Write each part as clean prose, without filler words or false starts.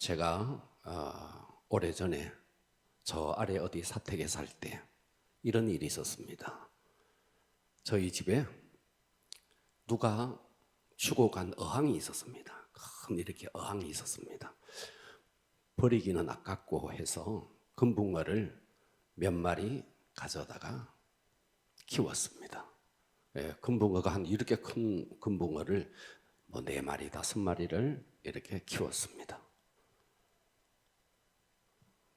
제가 오래전에 저 아래 어디 사택에 살 때 이런 일이 있었습니다. 저희 집에 누가 주고 간 어항이 있었습니다. 큰 이렇게 어항이 있었습니다. 버리기는 아깝고 해서 금붕어를 몇 마리 가져다가 키웠습니다. 금붕어가 한 이렇게 큰 금붕어를 뭐 4마리, 5마리를 이렇게 키웠습니다.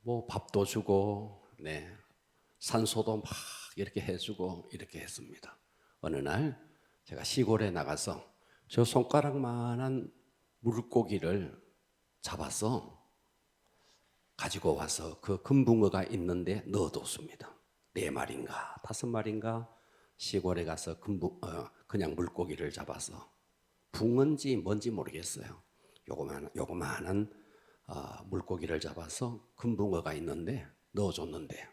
뭐 밥도 주고, 산소도 막 이렇게 해주고 이렇게 했습니다. 어느 날 제가 시골에 나가서 저 손가락만한 물고기를 잡아서 가지고 와서 그 금붕어가 있는데 넣어뒀습니다. 4마리인가 5마리인가 시골에 가서 그냥 물고기를 잡아서 붕어인지 뭔지 모르겠어요. 요거만한 물고기를 잡아서 금붕어가 있는데 넣어줬는데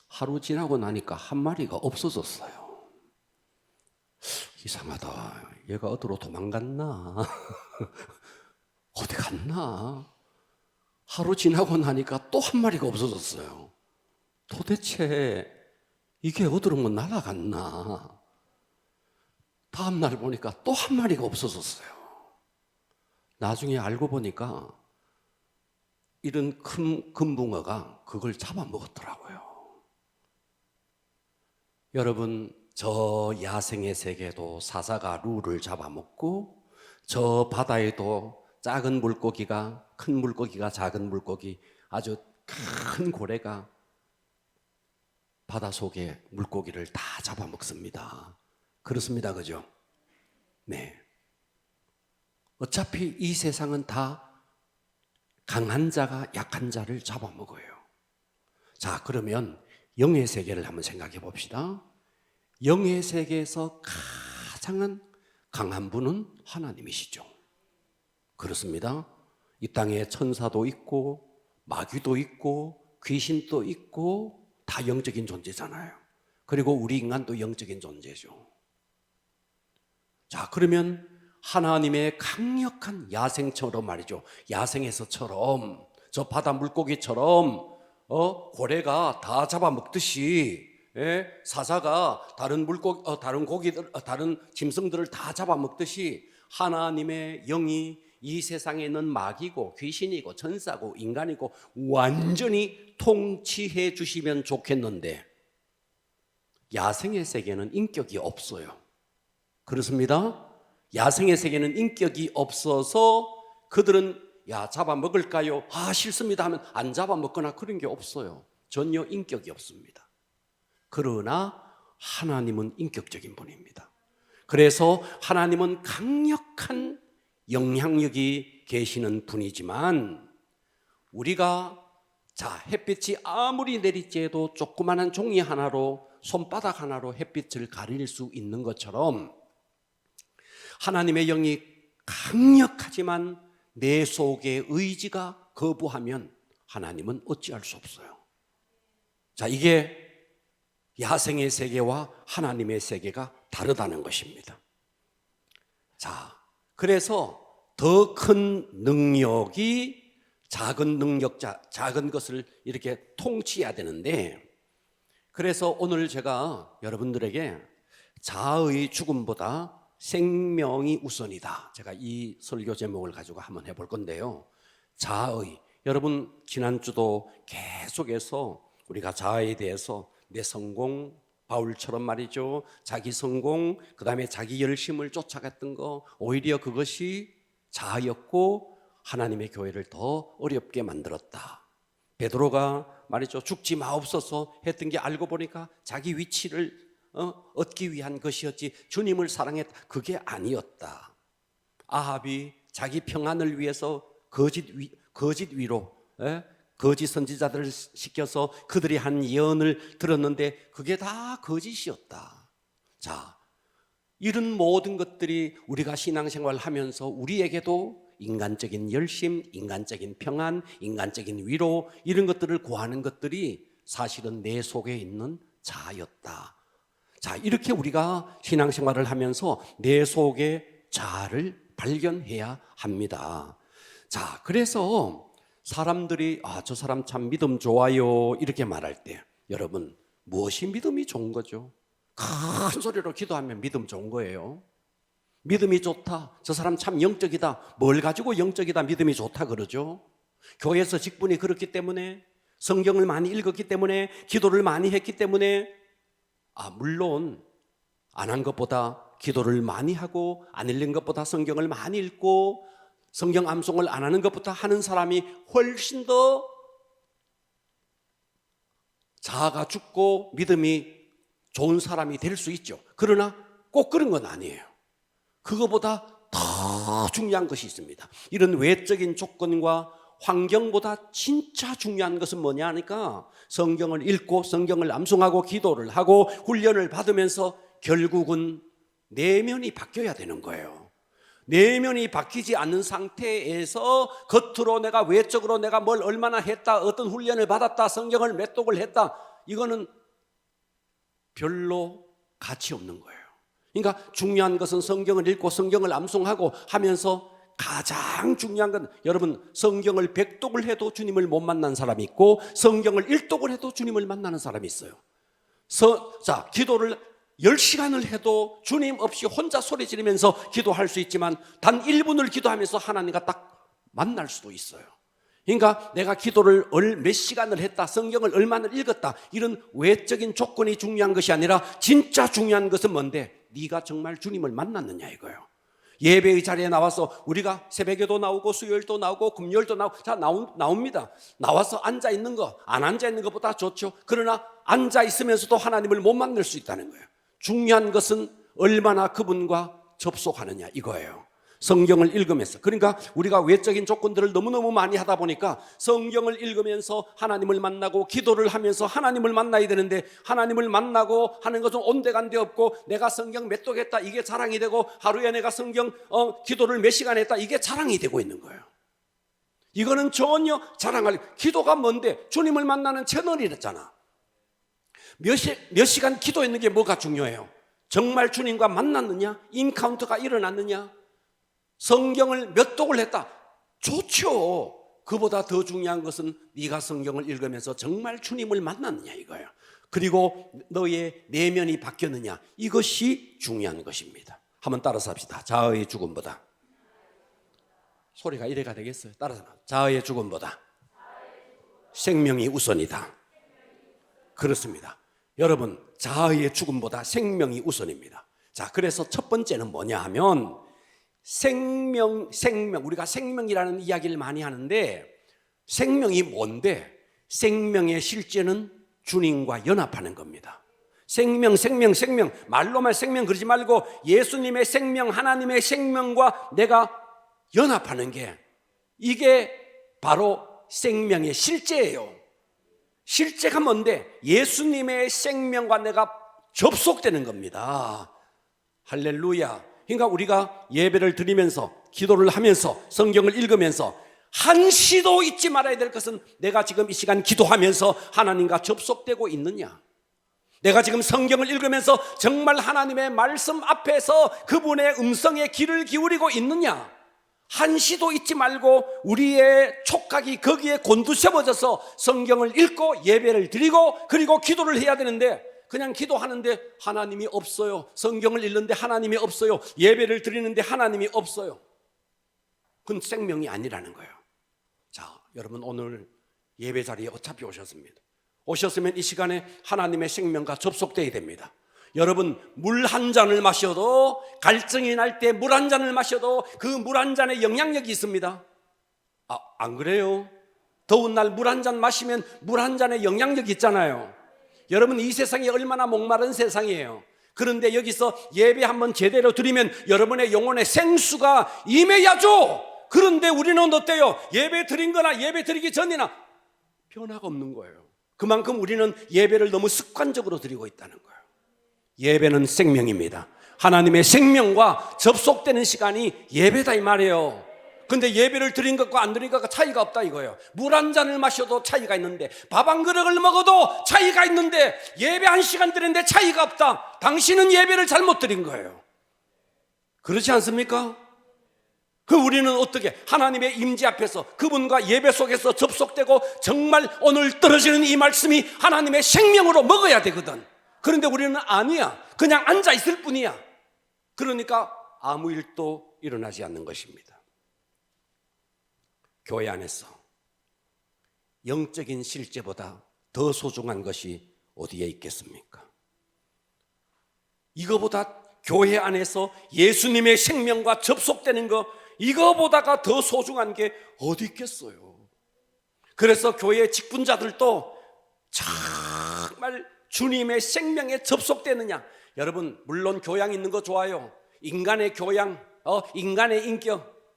하루 지나고 나니까 한 마리가 없어졌어요. 이상하다. 얘가 어디로 도망갔나? 어디 갔나? 하루 지나고 나니까 또 한 마리가 없어졌어요. 도대체 이게 어디로 뭐 날아갔나? 다음 날 보니까 또 한 마리가 없어졌어요. 나중에 알고 보니까 이런 큰 금붕어가 그걸 잡아먹었더라고요. 여러분, 저 야생의 세계도 사자가 룰을 잡아먹고 저 바다에도 작은 물고기가 큰 물고기가 작은 물고기 아주 큰 고래가 바다 속에 물고기를 다 잡아먹습니다. 그렇습니다. 그죠? 네. 어차피 이 세상은 다 강한 자가 약한 자를 잡아먹어요. 자, 그러면 영의 세계를 한번 생각해 봅시다. 영의 세계에서 가장 강한 분은 하나님이시죠. 그렇습니다. 이 땅에 천사도 있고 마귀도 있고 귀신도 있고 다 영적인 존재잖아요. 그리고 우리 인간도 영적인 존재죠. 자, 그러면 하나님의 강력한 야생처럼 말이죠. 야생에서처럼 저 바다 물고기처럼 고래가 다 잡아먹듯이 사자가 다른 물고기, 다른 고기들, 다른 짐승들을 다 잡아먹듯이 하나님의 영이 이 세상에 있는 마귀고 귀신이고 천사고 인간이고 완전히 통치해 주시면 좋겠는데 야생의 세계는 인격이 없어요. 그렇습니다. 야생의 세계는 인격이 없어서 그들은 잡아먹을까요? 싫습니다 하면 안 잡아먹거나 그런 게 없어요. 전혀 인격이 없습니다. 그러나 하나님은 인격적인 분입니다. 그래서 하나님은 강력한 영향력이 계시는 분이지만 우리가 햇빛이 아무리 내리쬐도 조그마한 종이 하나로 손바닥 하나로 햇빛을 가릴 수 있는 것처럼 하나님의 영이 강력하지만 내 속의 의지가 거부하면 하나님은 어찌할 수 없어요. 이게 야생의 세계와 하나님의 세계가 다르다는 것입니다. 그래서 더 큰 능력이 작은 것을 이렇게 통치해야 되는데 그래서 오늘 제가 여러분들에게 자아의 죽음보다 생명이 우선이다. 제가 이 설교 제목을 가지고 한번 해볼 건데요. 자아의, 여러분 지난주도 계속해서 우리가 자아에 대해서 내 성공, 바울처럼 말이죠. 자기 성공, 그 다음에 자기 열심을 쫓아갔던 거 오히려 그것이 자아였고 하나님의 교회를 더 어렵게 만들었다. 베드로가 말이죠. 죽지 마옵소서 했던 게 알고 보니까 자기 위치를 얻기 위한 것이었지 주님을 사랑했다. 그게 아니었다. 아합이 자기 평안을 위해서 거짓 위로 거짓 선지자들을 시켜서 그들이 한 예언을 들었는데 그게 다 거짓이었다. 이런 모든 것들이 우리가 신앙생활을 하면서 우리에게도 인간적인 열심, 인간적인 평안, 인간적인 위로 이런 것들을 구하는 것들이 사실은 내 속에 있는 자아였다. 이렇게 우리가 신앙생활을 하면서 내 속의 자아를 발견해야 합니다. 자, 그래서 사람들이 저 사람 참 믿음 좋아요 이렇게 말할 때 여러분 무엇이 믿음이 좋은 거죠? 큰 소리로 기도하면 믿음 좋은 거예요. 믿음이 좋다, 저 사람 참 영적이다, 뭘 가지고 영적이다 믿음이 좋다 그러죠? 교회에서 직분이 그렇기 때문에, 성경을 많이 읽었기 때문에, 기도를 많이 했기 때문에. 물론 안 한 것보다, 기도를 많이 하고 안 읽는 것보다 성경을 많이 읽고 성경 암송을 안 하는 것보다 하는 사람이 훨씬 더 자아가 죽고 믿음이 좋은 사람이 될 수 있죠. 그러나 꼭 그런 건 아니에요. 그거보다 더 중요한 것이 있습니다. 이런 외적인 조건과 환경보다 진짜 중요한 것은 뭐냐 하니까, 성경을 읽고 성경을 암송하고 기도를 하고 훈련을 받으면서 결국은 내면이 바뀌어야 되는 거예요. 내면이 바뀌지 않는 상태에서 겉으로 내가, 외적으로 내가 뭘 얼마나 했다, 어떤 훈련을 받았다, 성경을 몇 독을 했다, 이거는 별로 가치 없는 거예요. 그러니까 중요한 것은 성경을 읽고 성경을 암송하고 하면서, 가장 중요한 건, 여러분 성경을 100독을 해도 주님을 못 만난 사람이 있고 성경을 1독을 해도 주님을 만나는 사람이 있어요. 자, 기도를 10시간을 해도 주님 없이 혼자 소리 지르면서 기도할 수 있지만 단 1분을 기도하면서 하나님과 딱 만날 수도 있어요. 그러니까 내가 기도를 몇 시간을 했다, 성경을 얼마나 읽었다, 이런 외적인 조건이 중요한 것이 아니라 진짜 중요한 것은 뭔데, 네가 정말 주님을 만났느냐 이거예요. 예배의 자리에 나와서 우리가 새벽에도 나오고 수요일도 나오고 금요일도 나오고 다 나옵니다. 나와서 앉아 있는 거, 안 앉아 있는 것보다 좋죠. 그러나 앉아 있으면서도 하나님을 못 만날 수 있다는 거예요. 중요한 것은 얼마나 그분과 접속하느냐 이거예요. 성경을 읽으면서. 그러니까 우리가 외적인 조건들을 너무너무 많이 하다 보니까 성경을 읽으면서 하나님을 만나고 기도를 하면서 하나님을 만나야 되는데, 하나님을 만나고 하는 것은 온데간데 없고, 내가 성경 몇 독 했다 이게 자랑이 되고, 하루에 내가 성경 기도를 몇 시간 했다 이게 자랑이 되고 있는 거예요. 이거는 전혀 자랑할, 기도가 뭔데, 주님을 만나는 채널이랬잖아. 몇 시간 기도했는 게 뭐가 중요해요? 정말 주님과 만났느냐, 인카운터가 일어났느냐, 성경을 몇 독을 했다, 좋죠. 그보다 더 중요한 것은 네가 성경을 읽으면서 정말 주님을 만났느냐 이거예요. 그리고 너의 내면이 바뀌었느냐, 이것이 중요한 것입니다. 한번 따라서 합시다. 자아의 죽음보다, 소리가 이래가 되겠어요? 따라서, 자아의 죽음보다 생명이 우선이다. 그렇습니다. 여러분, 자아의 죽음보다 생명이 우선입니다. 자, 그래서 첫 번째는 뭐냐 하면, 생명, 우리가 생명이라는 이야기를 많이 하는데, 생명이 뭔데? 생명의 실제는 주님과 연합하는 겁니다. 생명, 말로만 생명 그러지 말고 예수님의 생명, 하나님의 생명과 내가 연합하는 게, 이게 바로 생명의 실제예요. 실제가 뭔데? 예수님의 생명과 내가 접속되는 겁니다. 할렐루야. 그러니까 우리가 예배를 드리면서, 기도를 하면서, 성경을 읽으면서 한시도 잊지 말아야 될 것은, 내가 지금 이 시간 기도하면서 하나님과 접속되고 있느냐, 내가 지금 성경을 읽으면서 정말 하나님의 말씀 앞에서 그분의 음성에 귀를 기울이고 있느냐, 한시도 잊지 말고 우리의 촉각이 거기에 곤두세워져서 성경을 읽고 예배를 드리고 그리고 기도를 해야 되는데, 그냥 기도하는데 하나님이 없어요, 성경을 읽는데 하나님이 없어요, 예배를 드리는데 하나님이 없어요, 그건 생명이 아니라는 거예요. 자, 여러분 오늘 예배 자리에 어차피 오셨습니다. 오셨으면 이 시간에 하나님의 생명과 접속되어야 됩니다. 여러분, 물 한 잔을 마셔도, 갈증이 날 때 물 한 잔을 마셔도 그 물 한 잔에 영향력이 있습니다. 안 그래요? 더운 날 물 한 잔 마시면 물 한 잔에 영향력이 있잖아요. 여러분, 이 세상이 얼마나 목마른 세상이에요. 그런데 여기서 예배 한번 제대로 드리면 여러분의 영혼의 생수가 임해야죠. 그런데 우리는 어때요? 예배 드린 거나 예배 드리기 전이나 변화가 없는 거예요. 그만큼 우리는 예배를 너무 습관적으로 드리고 있다는 거예요. 예배는 생명입니다. 하나님의 생명과 접속되는 시간이 예배다 이 말이에요. 근데 예배를 드린 것과 안 드린 것과 차이가 없다 이거예요. 물 한 잔을 마셔도 차이가 있는데, 밥 한 그릇을 먹어도 차이가 있는데, 예배 한 시간 드리는데 차이가 없다. 당신은 예배를 잘못 드린 거예요. 그렇지 않습니까? 우리는 어떻게 하나님의 임재 앞에서 그분과 예배 속에서 접속되고 정말 오늘 떨어지는 이 말씀이 하나님의 생명으로 먹어야 되거든. 그런데 우리는 아니야. 그냥 앉아 있을 뿐이야. 그러니까 아무 일도 일어나지 않는 것입니다. 교회 안에서 영적인 실제보다 더 소중한 것이 어디에 있겠습니까? 이거보다 교회 안에서 예수님의 생명과 접속되는 거, 이거보다가 더 소중한 게 어디 있겠어요? 그래서 교회 직분자들도 정말 주님의 생명에 접속되느냐? 여러분, 물론 교양 있는 거 좋아요. 인간의 교양, 인간의 인격,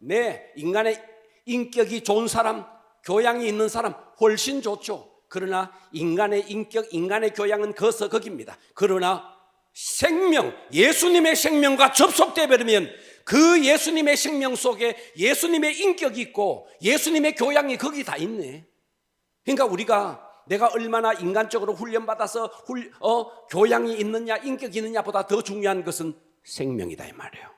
인간의 인격이 좋은 사람, 교양이 있는 사람 훨씬 좋죠. 그러나 인간의 인격, 인간의 교양은 거서 거깁니다. 그러나 생명, 예수님의 생명과 접속되어 버리면 그 예수님의 생명 속에 예수님의 인격이 있고 예수님의 교양이 거기 다 있네. 그러니까 우리가 내가 얼마나 인간적으로 훈련받아서 교양이 있느냐, 인격이 있느냐 보다 더 중요한 것은 생명이다 이 말이에요.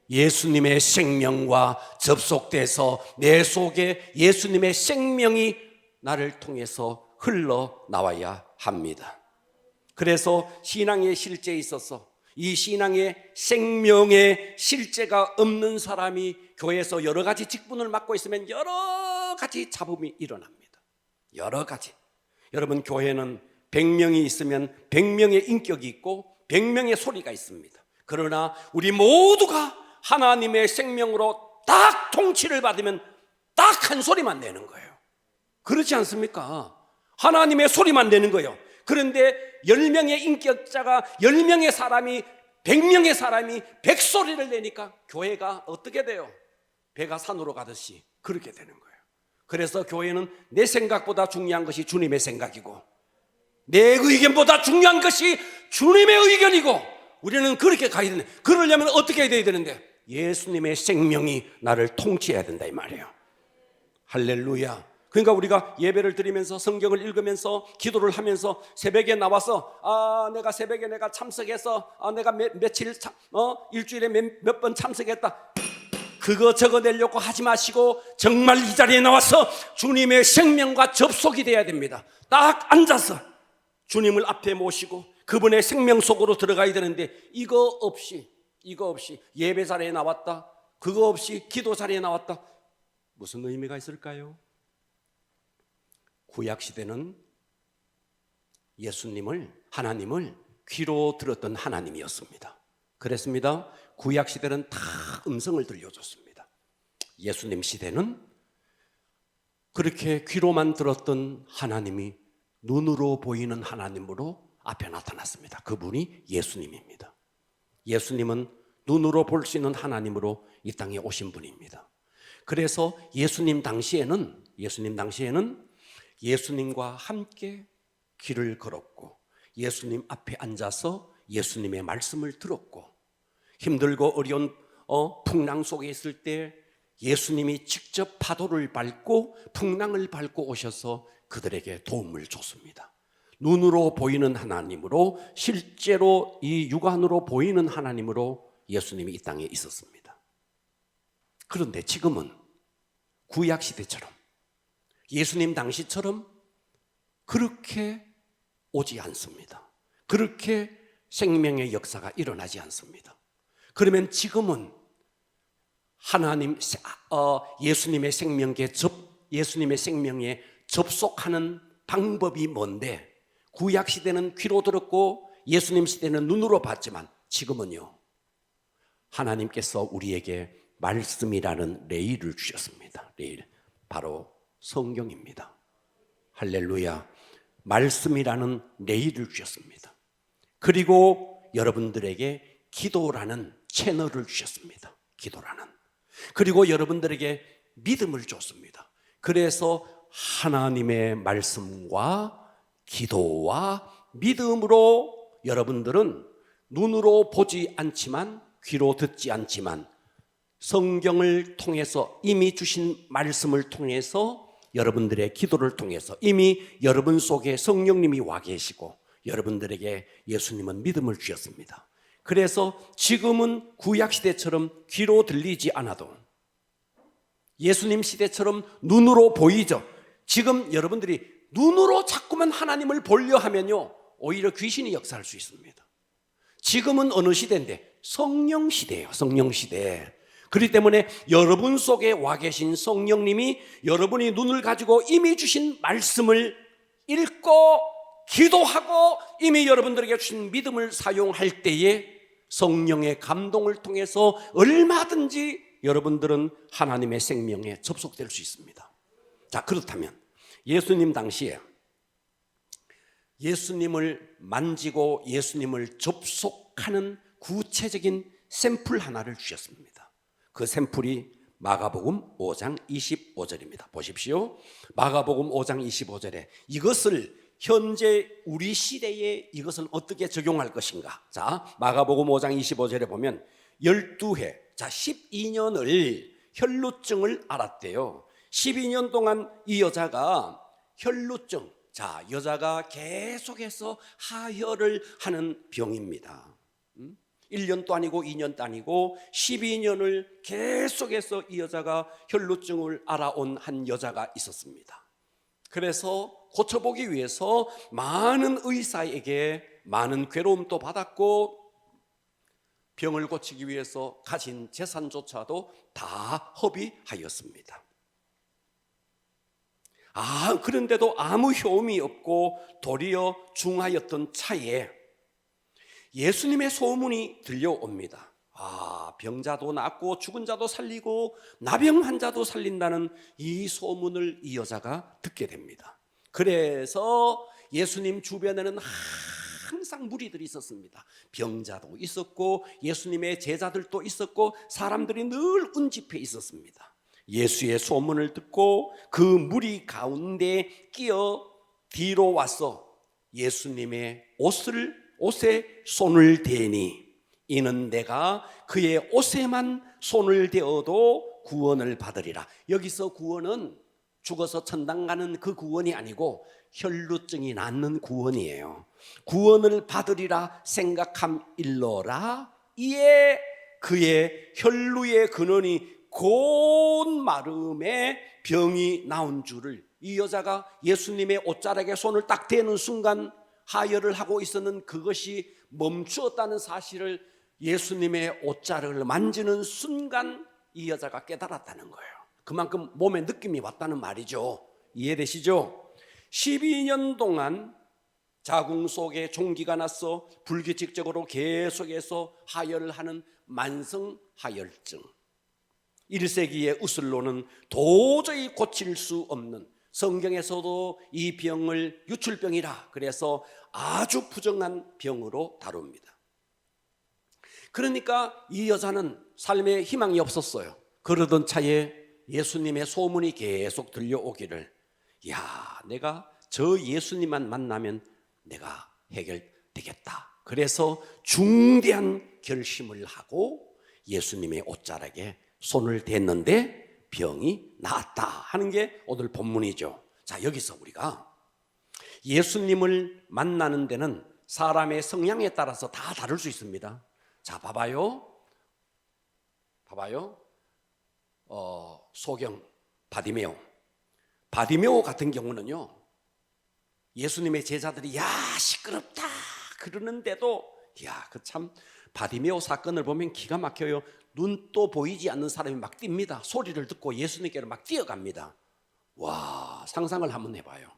예수님의 생명과 접속돼서 내 속에 예수님의 생명이 나를 통해서 흘러나와야 합니다. 그래서 신앙의 실제에 있어서 이 신앙의 생명의 실제가 없는 사람이 교회에서 여러 가지 직분을 맡고 있으면 여러 가지 잡음이 일어납니다. 여러 가지. 여러분, 교회는 100명이 있으면 100명의 인격이 있고 100명의 소리가 있습니다. 그러나 우리 모두가 하나님의 생명으로 딱 통치를 받으면 딱 한 소리만 내는 거예요. 그렇지 않습니까? 하나님의 소리만 내는 거예요. 그런데 10명의 인격자가 10명의 사람이 100명의 사람이 100소리를 내니까 교회가 어떻게 돼요? 배가 산으로 가듯이 그렇게 되는 거예요. 그래서 교회는 내 생각보다 중요한 것이 주님의 생각이고 내 의견보다 중요한 것이 주님의 의견이고 우리는 그렇게 가야 되는데, 그러려면 어떻게 해야 되는데? 예수님의 생명이 나를 통치해야 된다 이 말이에요. 할렐루야. 그러니까 우리가 예배를 드리면서 성경을 읽으면서 기도를 하면서 새벽에 나와서 내가 새벽에 내가 참석해서 내가 며칠 일주일에 몇 번 참석했다, 그거 적어내려고 하지 마시고 정말 이 자리에 나와서 주님의 생명과 접속이 돼야 됩니다. 딱 앉아서 주님을 앞에 모시고 그분의 생명 속으로 들어가야 되는데 이거 없이 예배 자리에 나왔다, 그거 없이 기도 자리에 나왔다, 무슨 의미가 있을까요? 구약시대는 예수님을, 하나님을 귀로 들었던 하나님이었습니다. 그랬습니다. 구약시대는 다 음성을 들려줬습니다. 예수님 시대는 그렇게 귀로만 들었던 하나님이 눈으로 보이는 하나님으로 앞에 나타났습니다. 그분이 예수님입니다. 예수님은 눈으로 볼 수 있는 하나님으로 이 땅에 오신 분입니다. 그래서 예수님 당시에는 예수님과 함께 길을 걸었고 예수님 앞에 앉아서 예수님의 말씀을 들었고 힘들고 어려운 풍랑 속에 있을 때 예수님이 직접 파도를 밟고 풍랑을 밟고 오셔서 그들에게 도움을 줬습니다. 눈으로 보이는 하나님으로, 실제로 이 육안으로 보이는 하나님으로 예수님이 이 땅에 있었습니다. 그런데 지금은 구약시대처럼 예수님 당시처럼 그렇게 오지 않습니다. 그렇게 생명의 역사가 일어나지 않습니다. 그러면 지금은 예수님의 생명에 접속하는 방법이 뭔데, 구약시대는 귀로 들었고 예수님 시대는 눈으로 봤지만 지금은요, 하나님께서 우리에게 말씀이라는 레일을 주셨습니다. 레일, 바로 성경입니다. 할렐루야. 말씀이라는 레일을 주셨습니다. 그리고 여러분들에게 기도라는 채널을 주셨습니다. 기도라는. 그리고 여러분들에게 믿음을 줬습니다. 그래서 하나님의 말씀과 기도와 믿음으로 여러분들은 눈으로 보지 않지만, 귀로 듣지 않지만 성경을 통해서, 이미 주신 말씀을 통해서, 여러분들의 기도를 통해서 이미 여러분 속에 성령님이 와 계시고 여러분들에게 예수님은 믿음을 주셨습니다. 그래서 지금은 구약시대처럼 귀로 들리지 않아도 예수님 시대처럼 눈으로 보이죠. 지금 여러분들이 눈으로 자꾸만 하나님을 보려 하면요, 오히려 귀신이 역사할 수 있습니다. 지금은 어느 시대인데? 성령 시대예요. 성령 시대. 그렇기 때문에 여러분 속에 와 계신 성령님이 여러분이 눈을 가지고 이미 주신 말씀을 읽고 기도하고 이미 여러분들에게 주신 믿음을 사용할 때에 성령의 감동을 통해서 얼마든지 여러분들은 하나님의 생명에 접속될 수 있습니다. 자, 그렇다면 예수님 당시에 예수님을 만지고 예수님을 접속하는 구체적인 샘플 하나를 주셨습니다. 그 샘플이 마가복음 5장 25절입니다. 보십시오. 마가복음 5장 25절에 이것을 현재 우리 시대에 이것을 어떻게 적용할 것인가? 자, 마가복음 5장 25절에 보면 12회, 자 12년을 혈루증을 앓았대요. 12년 동안 이 여자가 혈루증, 자 여자가 계속해서 하혈을 하는 병입니다. 1년도 아니고 2년도 아니고 12년을 계속해서 이 여자가 혈루증을 앓아온 한 여자가 있었습니다. 그래서 고쳐보기 위해서 많은 의사에게 많은 괴로움도 받았고 병을 고치기 위해서 가진 재산조차도 다 허비하였습니다. 그런데도 아무 효험이 없고 도리어 중하였던 차에 예수님의 소문이 들려옵니다. 병자도 낫고 죽은 자도 살리고 나병 환자도 살린다는 이 소문을 이 여자가 듣게 됩니다. 그래서 예수님 주변에는 항상 무리들이 있었습니다. 병자도 있었고 예수님의 제자들도 있었고 사람들이 늘 운집해 있었습니다. 예수의 소문을 듣고 그 무리 가운데 끼어 뒤로 와서 예수님의 옷에 손을 대니 이는 내가 그의 옷에만 손을 대어도 구원을 받으리라. 여기서 구원은 죽어서 천당 가는 그 구원이 아니고 혈루증이 낫는 구원이에요. 구원을 받으리라 생각함일러라. 이에 그의 혈루의 근원이 곧 마름에 병이 나온 줄을 이 여자가 예수님의 옷자락에 손을 딱 대는 순간 하혈을 하고 있었는 그것이 멈추었다는 사실을 예수님의 옷자락을 만지는 순간 이 여자가 깨달았다는 거예요. 그만큼 몸에 느낌이 왔다는 말이죠. 이해되시죠? 12년 동안 자궁 속에 종기가 나서 불규칙적으로 계속해서 하혈을 하는 만성 하혈증, 1세기의 의술로는 도저히 고칠 수 없는, 성경에서도 이 병을 유출병이라 그래서 아주 부정한 병으로 다룹니다. 그러니까 이 여자는 삶에 희망이 없었어요. 그러던 차에 예수님의 소문이 계속 들려오기를, 내가 저 예수님만 만나면 내가 해결되겠다. 그래서 중대한 결심을 하고 예수님의 옷자락에 손을 댔는데 병이 나았다 하는 게 오늘 본문이죠. 자, 여기서 우리가 예수님을 만나는 데는 사람의 성향에 따라서 다 다를 수 있습니다. 자, 봐봐요. 소경 바디메오 같은 경우는요, 예수님의 제자들이 시끄럽다 그러는데도 참 바디메오 사건을 보면 기가 막혀요. 눈도 보이지 않는 사람이 막 뜁니다. 소리를 듣고 예수님께로 막 뛰어갑니다. 상상을 한번 해봐요.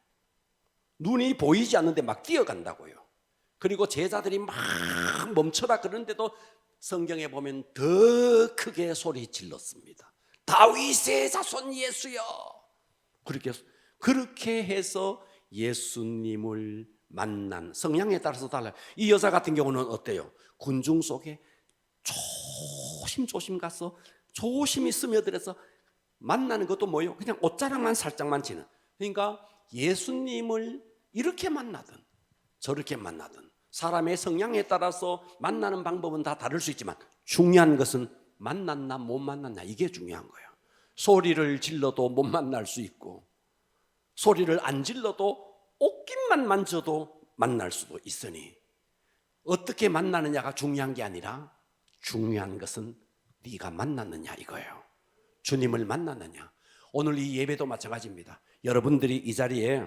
눈이 보이지 않는데 막 뛰어간다고요. 그리고 제자들이 막 멈춰라 그러는데도 성경에 보면 더 크게 소리 질렀습니다. 다윗의 자손 예수여. 그렇게 해서 예수님을 만난 성향에 따라서 달라요. 이 여자 같은 경우는 어때요? 군중 속에 조심조심 가서 조심히 스며들어서 만나는 것도 뭐예요? 그냥 옷자락만 살짝만 지는. 그러니까 예수님을 이렇게 만나든 저렇게 만나든 사람의 성향에 따라서 만나는 방법은 다 다를 수 있지만 중요한 것은 만났나 못 만났나, 이게 중요한 거예요. 소리를 질러도 못 만날 수 있고 소리를 안 질러도 옷깃만 만져도 만날 수도 있으니 어떻게 만나느냐가 중요한 게 아니라 중요한 것은 네가 만났느냐 이거예요. 주님을 만났느냐? 오늘 이 예배도 마찬가지입니다. 여러분들이 이 자리에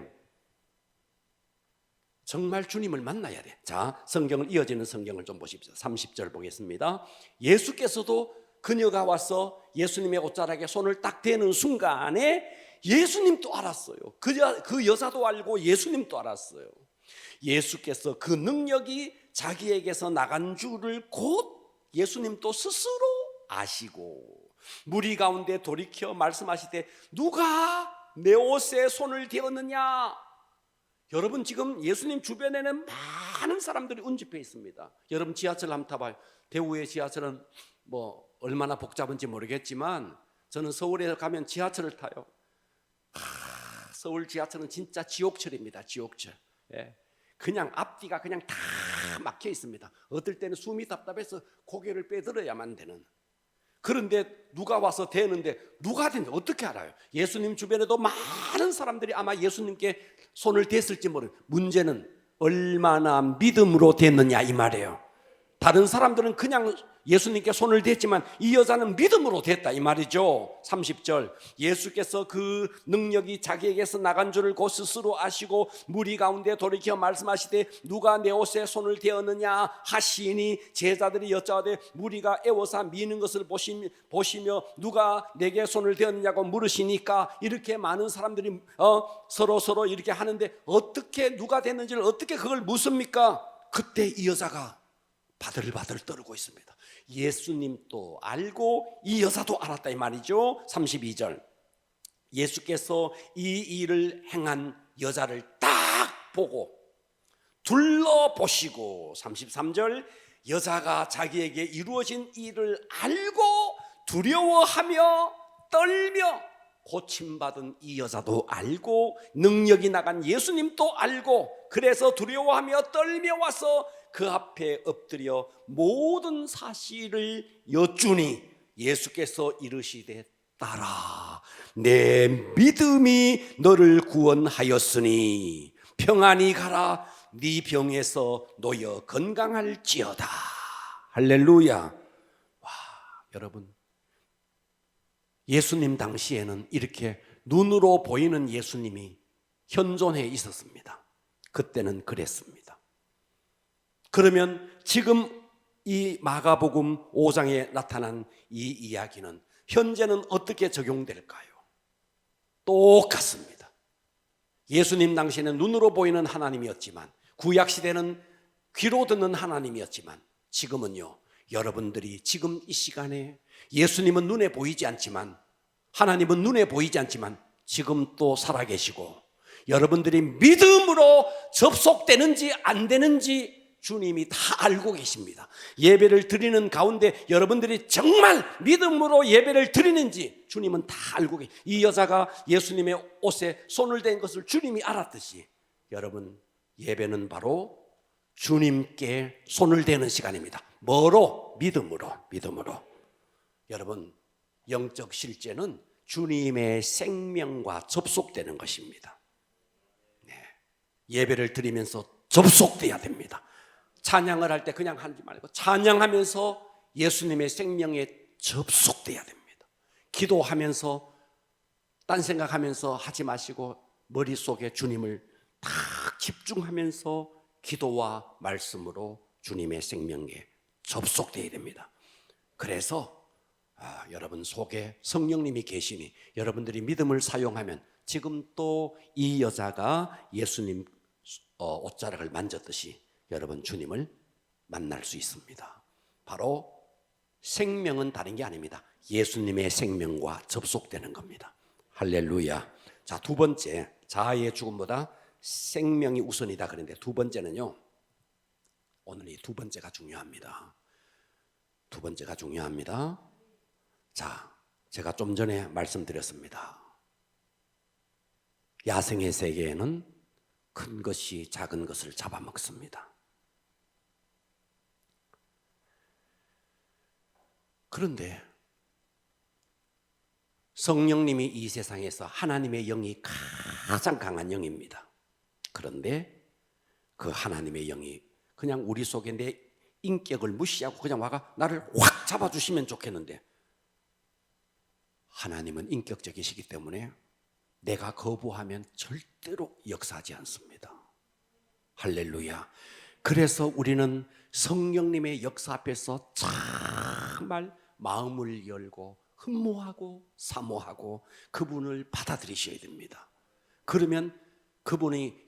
정말 주님을 만나야 돼. 자, 성경을 이어지는 성경을 좀 보십시오. 30절 보겠습니다. 예수께서도 그녀가 와서 예수님의 옷자락에 손을 딱 대는 순간에 예수님도 알았어요. 그 여자도 알고 예수님도 알았어요. 예수께서 그 능력이 자기에게서 나간 줄을 곧 예수님도 스스로 아시고 무리 가운데 돌이켜 말씀하시되 누가 내 옷에 손을 대었느냐? 여러분, 지금 예수님 주변에는 많은 사람들이 운집해 있습니다. 여러분 지하철 한번 타봐요. 대구의 지하철은 뭐 얼마나 복잡한지 모르겠지만 저는 서울에 가면 지하철을 타요. 서울 지하철은 진짜 지옥철입니다. 지옥철. 예. 그냥 앞뒤가 그냥 다 막혀 있습니다. 어떨 때는 숨이 답답해서 고개를 빼들어야만 되는. 그런데 누가 와서 대는데 누가 대는데 어떻게 알아요? 예수님 주변에도 많은 사람들이 아마 예수님께 손을 댔을지 모르는. 문제는 얼마나 믿음으로 됐느냐 이 말이에요. 다른 사람들은 그냥 예수님께 손을 댔지만 이 여자는 믿음으로 됐다 이 말이죠. 30절 예수께서 그 능력이 자기에게서 나간 줄을 곧 스스로 아시고 무리 가운데 돌이켜 말씀하시되 누가 내 옷에 손을 대었느냐 하시니 제자들이 여짜오되 무리가 애워서 미는 것을 보시며 누가 내게 손을 대었느냐고 물으시니까 이렇게 많은 사람들이 서로 이렇게 하는데 어떻게 누가 됐는지를 어떻게 그걸 묻습니까? 그때 이 여자가 바들바들 떨고 있습니다. 예수님도 알고 이 여자도 알았다 이 말이죠. 32절 예수께서 이 일을 행한 여자를 딱 보고 둘러보시고 33절 여자가 자기에게 이루어진 일을 알고 두려워하며 떨며 고침받은 이 여자도 알고 능력이 나간 예수님도 알고 그래서 두려워하며 떨며 와서 그 앞에 엎드려 모든 사실을 여쭈니 예수께서 이르시되 딸아 내 믿음이 너를 구원하였으니 평안히 가라 네 병에서 놓여 건강할지어다. 할렐루야. 와, 여러분 예수님 당시에는 이렇게 눈으로 보이는 예수님이 현존해 있었습니다. 그때는 그랬습니다. 그러면 지금 이 마가복음 5장에 나타난 이 이야기는 현재는 어떻게 적용될까요? 똑같습니다. 예수님 당시에는 눈으로 보이는 하나님이었지만 구약시대는 귀로 듣는 하나님이었지만 지금은요 여러분들이 지금 이 시간에 예수님은 눈에 보이지 않지만 하나님은 눈에 보이지 않지만 지금 또 살아계시고 여러분들이 믿음으로 접속되는지 안 되는지 주님이 다 알고 계십니다. 예배를 드리는 가운데 여러분들이 정말 믿음으로 예배를 드리는지 주님은 다 알고 계십니다. 이 여자가 예수님의 옷에 손을 댄 것을 주님이 알았듯이 여러분 예배는 바로 주님께 손을 대는 시간입니다. 뭐로? 믿음으로. 여러분 영적 실제는 주님의 생명과 접속되는 것입니다. 네. 예배를 드리면서 접속돼야 됩니다. 찬양을 할 때 그냥 하지 말고 찬양하면서 예수님의 생명에 접속돼야 됩니다. 기도하면서 딴 생각하면서 하지 마시고 머릿속에 주님을 딱 집중하면서 기도와 말씀으로 주님의 생명에 접속돼야 됩니다. 그래서 여러분 속에 성령님이 계시니 여러분들이 믿음을 사용하면 지금 또 이 여자가 예수님 옷자락을 만졌듯이 여러분 주님을 만날 수 있습니다. 바로 생명은 다른 게 아닙니다. 예수님의 생명과 접속되는 겁니다. 할렐루야. 자, 두 번째, 자아의 죽음보다 생명이 우선이다 그런데 두 번째는요, 오늘 이 두 번째가 중요합니다. 두 번째가 중요합니다. 자, 제가 좀 전에 말씀드렸습니다. 야생의 세계에는 큰 것이 작은 것을 잡아먹습니다. 그런데 성령님이 이 세상에서 하나님의 영이 가장 강한 영입니다. 그런데 그 하나님의 영이 그냥 우리 속에 내 인격을 무시하고 그냥 와가 나를 확 잡아주시면 좋겠는데 하나님은 인격적이시기 때문에 내가 거부하면 절대로 역사하지 않습니다. 할렐루야. 그래서 우리는 성령님의 역사 앞에서 정말 마음을 열고 흠모하고 사모하고 그분을 받아들이셔야 됩니다. 그러면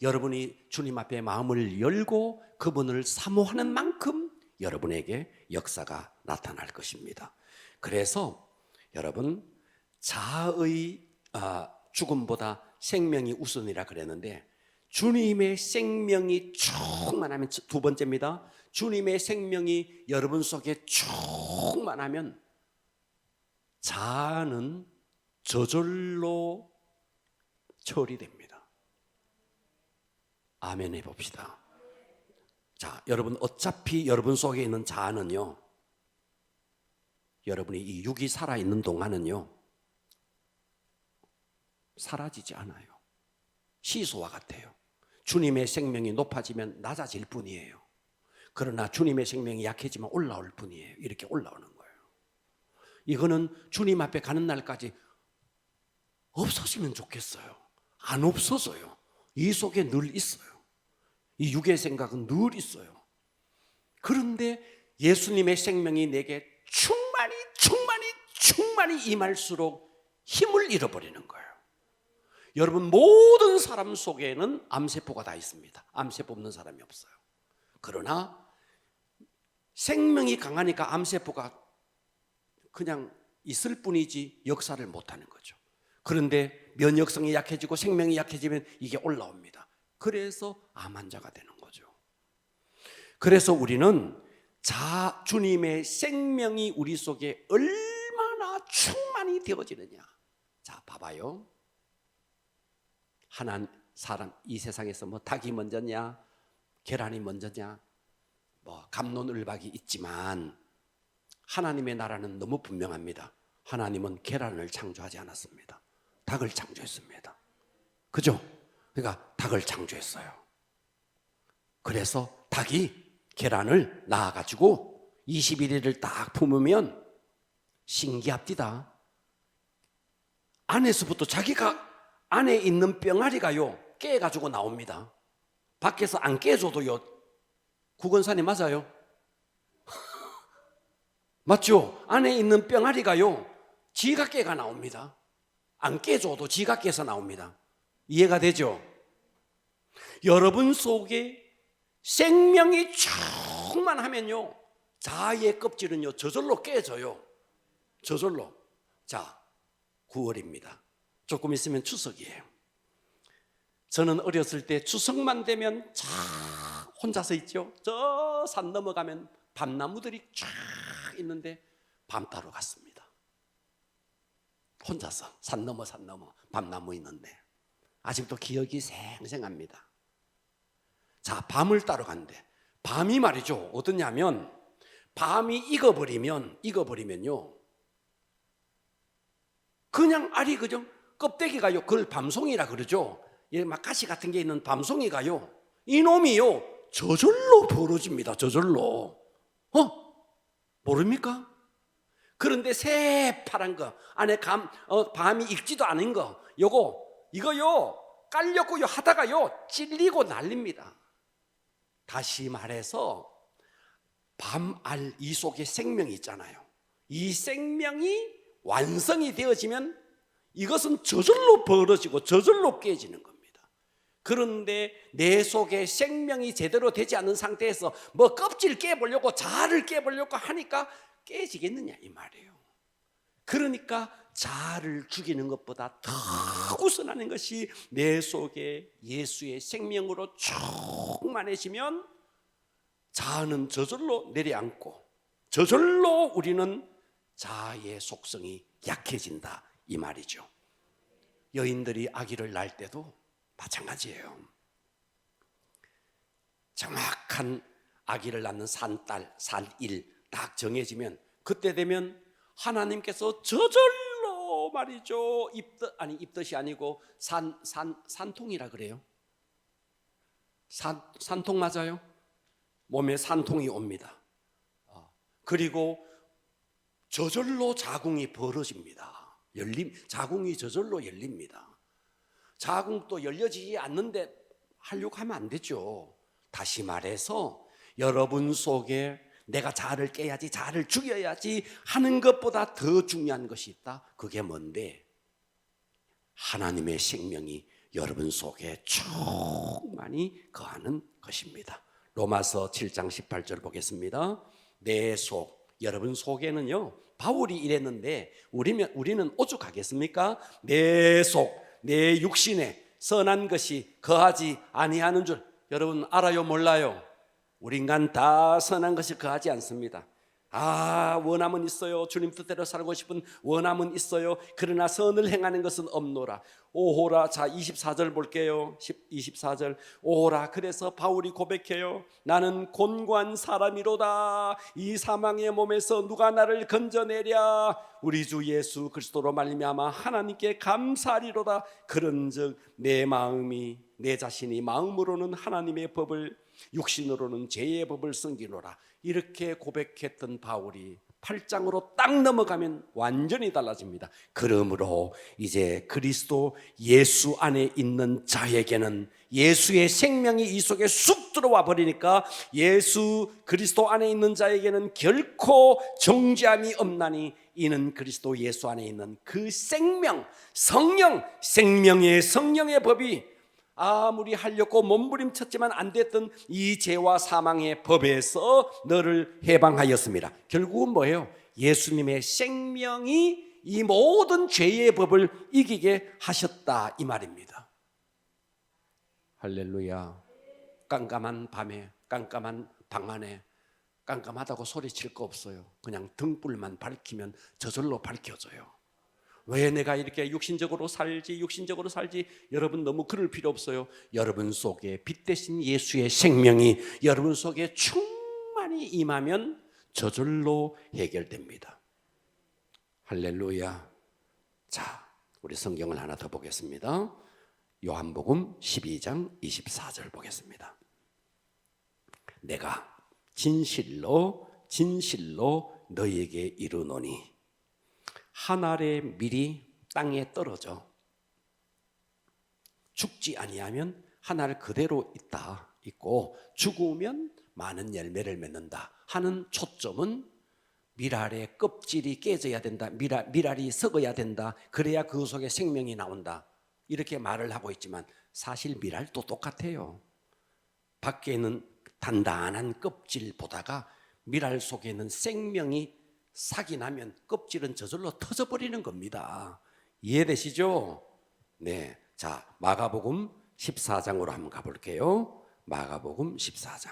여러분이 주님 앞에 마음을 열고 그분을 사모하는 만큼 여러분에게 역사가 나타날 것입니다. 그래서 여러분, 자아의 죽음보다 생명이 우선이라 그랬는데, 주님의 생명이 충만하면, 두 번째입니다. 주님의 생명이 여러분 속에 충만하면 자아는 저절로 처리됩니다. 아멘 해봅시다. 자, 여러분, 어차피 여러분 속에 있는 자아는요, 여러분이 이 육이 살아있는 동안은요 사라지지 않아요. 시소와 같아요. 주님의 생명이 높아지면 낮아질 뿐이에요. 그러나 주님의 생명이 약해지면 올라올 뿐이에요. 이렇게 올라오는 거예요. 이거는 주님 앞에 가는 날까지 없어지면 좋겠어요. 안 없어져요. 이 속에 늘 있어요. 이 육의 생각은 늘 있어요. 그런데 예수님의 생명이 내게 충만히 임할수록 힘을 잃어버리는 거예요. 여러분, 모든 사람 속에는 암세포가 다 있습니다. 암세포 없는 사람이 없어요. 그러나 생명이 강하니까 암세포가 그냥 있을 뿐이지 역사를 못하는 거죠. 그런데 면역성이 약해지고 생명이 약해지면 이게 올라옵니다. 그래서 암 환자가 되는 거죠. 그래서 우리는 주님의 생명이 우리 속에 얼마나 충만히 되어지느냐. 자, 봐봐요. 사람 이 세상에서 뭐 닭이 먼저냐, 계란이 먼저냐, 뭐 갑론을박이 있지만 하나님의 나라는 너무 분명합니다. 하나님은 계란을 창조하지 않았습니다. 닭을 창조했습니다. 그죠? 그러니까 닭을 창조했어요. 그래서 닭이 계란을 낳아가지고 21일을 딱 품으면 신기합디다. 안에서부터 자기가 안에 있는 병아리가요 깨가지고 나옵니다. 밖에서 안 깨줘도요. 구건산이 맞아요? 맞죠? 안에 있는 병아리가요 지가 깨가 나옵니다. 안 깨줘도 지가 깨서 나옵니다. 이해가 되죠? 여러분 속에 생명이 충만하면요 자아의 껍질은요 저절로 깨져요. 저절로. 자, 9월입니다. 조금 있으면 추석이에요. 저는 어렸을 때 추석만 되면 혼자서 있죠. 저 산 넘어가면 밤나무들이 쫙 있는데 밤 따러 갔습니다. 혼자서 산 넘어 밤나무 있는데 아직도 기억이 생생합니다. 자, 밤을 따러 갔는데 밤이 말이죠 어떠냐면 밤이 익어버리면요 그냥 알이 그죠 껍데기가요 그걸 밤송이라 그러죠. 막 가시 같은 게 있는 밤송이가요 이놈이요 저절로 벌어집니다. 저절로. 모릅니까? 그런데 새파란 거 안에 밤이 익지도 않은 거 이거요 깔렸고요 하다가요 찔리고 난립니다. 다시 말해서 밤알 이 속에 생명이 있잖아요. 이 생명이 완성이 되어지면 이것은 저절로 벌어지고 저절로 깨지는 겁니다. 그런데 내 속에 생명이 제대로 되지 않은 상태에서 뭐 껍질 깨보려고 자아를 깨보려고 하니까 깨지겠느냐 이 말이에요. 그러니까 자아를 죽이는 것보다 더 우선하는 것이 내 속에 예수의 생명으로 충만해지면 자아는 저절로 내려앉고 저절로 우리는 자아의 속성이 약해진다 이 말이죠. 여인들이 아기를 낳을 때도 마찬가지예요. 정확한 아기를 낳는 산달, 산일 딱 정해지면 그때 되면 하나님께서 저절로 말이죠 입덧이 아니고 산통이라 그래요. 산통 맞아요? 몸에 산통이 옵니다. 그리고 저절로 자궁이 벌어집니다. 자궁이 저절로 열립니다. 자궁도 열려지지 않는데 하려고 하면 안 되죠. 다시 말해서 여러분 속에 내가 자아를 깨야지, 자아를 죽여야지 하는 것보다 더 중요한 것이 있다. 그게 뭔데? 하나님의 생명이 여러분 속에 충만히 거하는 것입니다. 로마서 7장 18절 보겠습니다. 내 속, 여러분 속에는요, 바울이 이랬는데 우리는 오죽하겠습니까? 내 속, 내 육신에 선한 것이 거하지 아니하는 줄 여러분 알아요, 몰라요? 우리 인간 다 선한 것이 거하지 않습니다. 원함은 있어요. 주님 뜻대로 살고 싶은 원함은 있어요. 그러나 선을 행하는 것은 없노라. 오호라. 자, 24절 볼게요. 24절. 오호라. 그래서 바울이 고백해요. 나는 곤고한 사람이로다. 이 사망의 몸에서 누가 나를 건져내랴. 우리 주 예수 그리스도로 말미암아 하나님께 감사하리로다. 그런즉 내 마음이, 내 자신이 마음으로는 하나님의 법을, 육신으로는 죄의 법을 섬기노라. 이렇게 고백했던 바울이 8장으로 딱 넘어가면 완전히 달라집니다. 그러므로 이제 그리스도 예수 안에 있는 자에게는 예수의 생명이 이 속에 쑥 들어와 버리니까 예수 그리스도 안에 있는 자에게는 결코 정죄함이 없나니 이는 그리스도 예수 안에 있는 그 생명, 성령, 생명의 성령의 법이 아무리 하려고 몸부림쳤지만 안 됐던 이 죄와 사망의 법에서 너를 해방하였습니다. 결국은 뭐예요? 예수님의 생명이 이 모든 죄의 법을 이기게 하셨다, 이 말입니다. 할렐루야. 깜깜한 밤에, 깜깜한 방 안에 깜깜하다고 소리칠 거 없어요. 그냥 등불만 밝히면 저절로 밝혀져요. 왜 내가 이렇게 육신적으로 살지 여러분 너무 그럴 필요 없어요. 여러분 속에 빛 대신 예수의 생명이 여러분 속에 충만히 임하면 저절로 해결됩니다. 할렐루야. 자, 우리 성경을 하나 더 보겠습니다. 요한복음 12장 24절 보겠습니다. 내가 진실로 너희에게 이르노니 한 알의 밀이 땅에 떨어져 죽지 아니하면 한 알 그대로 있고 죽으면 많은 열매를 맺는다 하는 초점은 밀알의 껍질이 깨져야 된다, 밀알이 썩어야 된다, 그래야 그 속에 생명이 나온다, 이렇게 말을 하고 있지만 사실 밀알도 똑같아요. 밖에 있는 단단한 껍질보다가 밀알 속에 있는 생명이 삭이 나면 껍질은 저절로 터져버리는 겁니다. 이해되시죠? 네. 자, 마가복음 14장으로 한번 가볼게요. 마가복음 14장.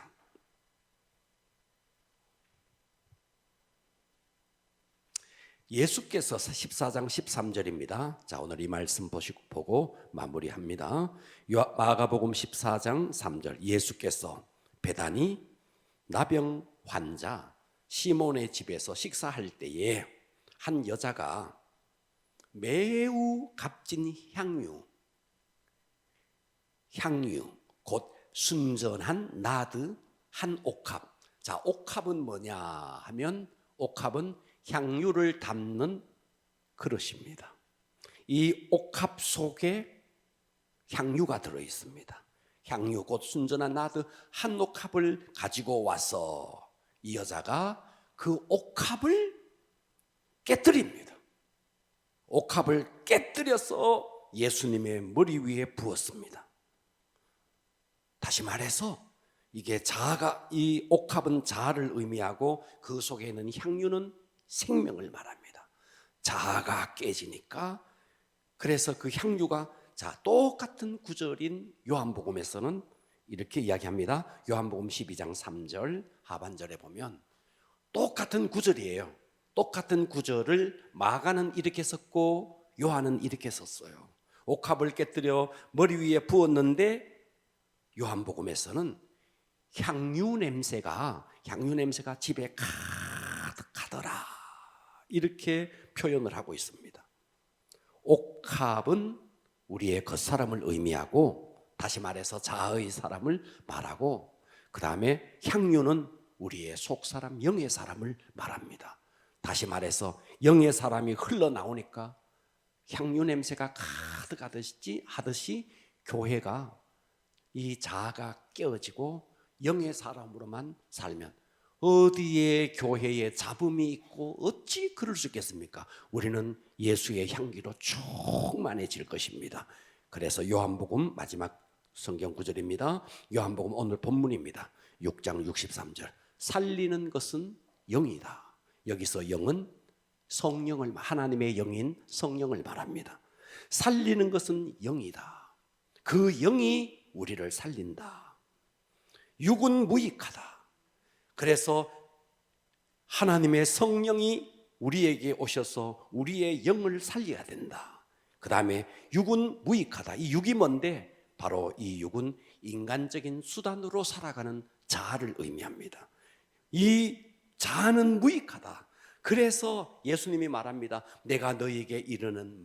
예수께서 14장 13절입니다. 자, 오늘 이 말씀 보고 마무리합니다. 마가복음 14장 3절. 예수께서 베다니 나병 환자 시몬의 집에서 식사할 때에 한 여자가 매우 값진 향유 곧 순전한 나드 한 옥합. 자, 옥합은 뭐냐 하면 옥합은 향유를 담는 그릇입니다. 이 옥합 속에 향유가 들어 있습니다. 향유 곧 순전한 나드 한 옥합을 가지고 와서 이 여자가 그 옥합을 깨뜨립니다. 옥합을 깨뜨려서 예수님의 머리 위에 부었습니다. 다시 말해서 이게 이 옥합은 자아를 의미하고 그 속에 있는 향유는 생명을 말합니다. 자아가 깨지니까, 그래서 그 향유가, 자, 똑같은 구절인 요한복음에서는 이렇게 이야기합니다. 요한복음 12장 3절 하반절에 보면 똑같은 구절이에요. 똑같은 구절을 마가는 이렇게 썼고 요한은 이렇게 썼어요. 옥합을 깨뜨려 머리 위에 부었는데 요한복음에서는 향유 냄새가 집에 가득하더라, 이렇게 표현을 하고 있습니다. 옥합은 우리의 겉사람을 의미하고, 다시 말해서 자아의 사람을 말하고, 그 다음에 향유는 우리의 속사람, 영의 사람을 말합니다. 다시 말해서 영의 사람이 흘러나오니까 향유 냄새가 가득하듯이 교회가 이 자아가 깨어지고 영의 사람으로만 살면 어디에 교회에 잡음이 있고 어찌 그럴 수 있겠습니까? 우리는 예수의 향기로 충만해질 것입니다. 그래서 요한복음 마지막 성경 구절입니다. 요한복음 오늘 본문입니다. 6장 63절. 살리는 것은 영이다. 여기서 영은 성령을, 하나님의 영인 성령을 말합니다. 살리는 것은 영이다. 그 영이 우리를 살린다. 육은 무익하다. 그래서 하나님의 성령이 우리에게 오셔서 우리의 영을 살려야 된다. 그 다음에 육은 무익하다. 이 육이 뭔데? 바로 이 육은 인간적인 수단으로 살아가는 자아를 의미합니다. 이 자아는 무익하다. 그래서 예수님이 말합니다. 내가 너희에게 이르는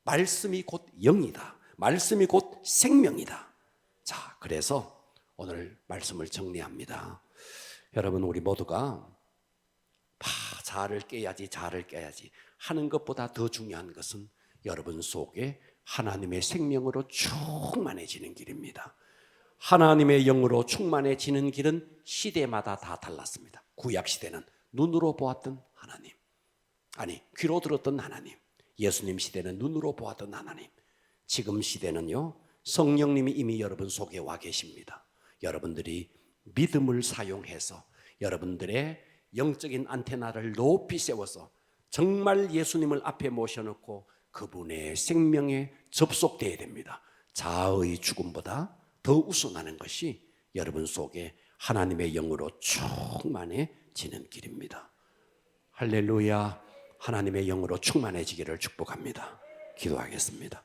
말씀이 곧 영이다. 말씀이 곧 생명이다. 자, 그래서 오늘 말씀을 정리합니다. 여러분, 우리 모두가 자아를 깨야지 하는 것보다 더 중요한 것은 여러분 속에 하나님의 생명으로 충만해지는 길입니다. 하나님의 영으로 충만해지는 길은 시대마다 다 달랐습니다. 구약 시대는 눈으로 보았던 하나님, 귀로 들었던 하나님. 예수님 시대는 눈으로 보았던 하나님. 지금 시대는요, 성령님이 이미 여러분 속에 와 계십니다. 여러분들이 믿음을 사용해서 여러분들의 영적인 안테나를 높이 세워서 정말 예수님을 앞에 모셔놓고 그분의 생명에 접속되어야 됩니다. 자아의 죽음보다 더 우선하는 것이 여러분 속에 하나님의 영으로 충만해지는 길입니다. 할렐루야. 하나님의 영으로 충만해지기를 축복합니다. 기도하겠습니다.